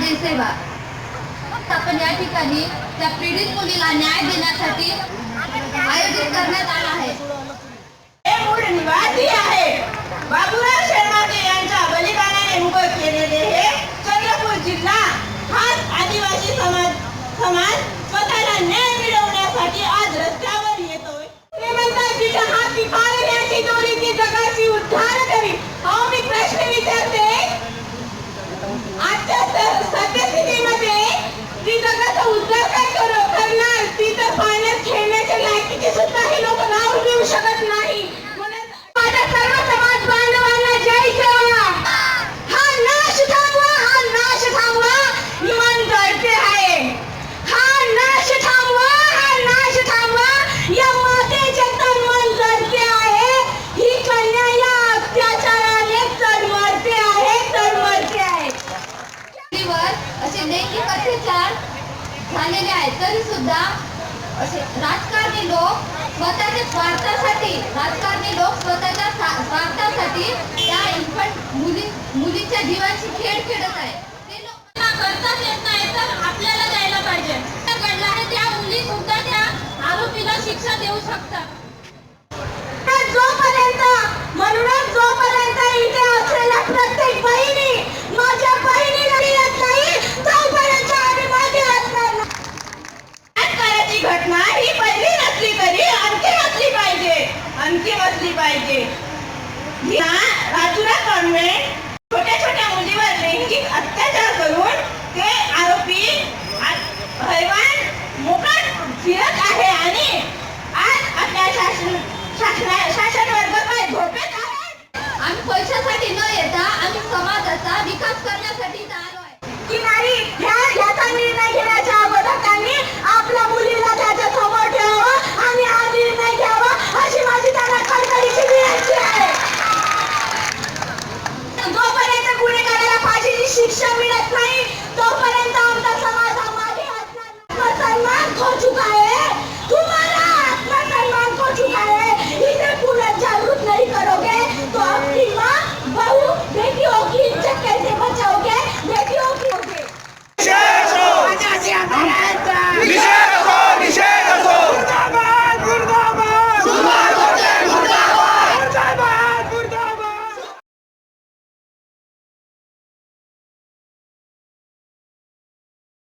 माझी सेवा. आपण या ठिकाणी त्या पीडित मुलीला न्याय देण्यासाठी आयोजित करण्यात आला आहे. हे मूळ निवासी आहे. बाबूराव शेळमाके यांच्या बलिदानाने उभं केलेले हे चंद्रपूर जिल्हा हाच आदिवासी समाज स्वतःला न्याय मिळवण्यासाठी आज रस्त्यावर येतोय. श्रीमंतांची हात पिकाळण्याची दोरी ती जगाची उद्धार करी. अहो मी प्रश्न विचारते, आजच्या सद्यस्थितीमध्ये ती जगाचा उद्धार काय करणार? ती तर पाण्यात खेळण्याच्या लायकीचे सुद्धा हे लोक नाव घेऊ शकत नाही. माझ्या सर्व समाज बांधवांना जय सेवा. हा नाश थांबवा, हा नाश थांबवा. इमान जळते आहे. हा नाश थांबवा, हा नाश थांबवा. या मातेचे तन मन जळते आहे. ही कन्या या अत्याचाराने तडमरते आहे, तडमरते आहे. असे लैंगिक अत्याचार झालेले आहेत तरी सुद्धा असे राजकारणी लोक स्वतःच्या स्वार्थासाठी त्या इन्फंट मुलीच्या जीवाची खेळ खेळत आहे. ते लोकांना करताच येत नाही तर आपल्याला द्यायला पाहिजे. घडलं आहे त्या मुली सुद्धा त्या आरोपीला शिक्षा देऊ शकतात. जोपर्यंत इथे असलेल्या प्रत्येक बहिणी माझ्या बहिणीला येत नाही तोपर्यंत आम्ही मागे हटणार नाही. करायची घटना ही पहिली नसली तरी अंतिम असली पाहिजे, अंतिम असली पाहिजे. राजुरा कॉन्व्हेंट छोट्या छोट्या मुलीवर लैंगिक अत्याचार करून ते आरोपी हैवान मोकाट फिरत आहे आणि आज आपल्या शासन वर्ग काय झोपेत आहे. आम्ही पैशासाठी न येता आम्ही समाजाचा विकास करण्यासाठी आलो आहे की नाही ह्याचा निर्णय घेण्याच्या अगोदर त्यांनी आपल्या मुलीला त्याच्या समोर ठेवावं आणि हा निर्णय घ्यावा अशी माझी त्यांना कळकळीची विनंती आहे. जोपर्यंत गुन्हेगाराला फाशीची शिक्षा मिळत नाही तोपर्यंत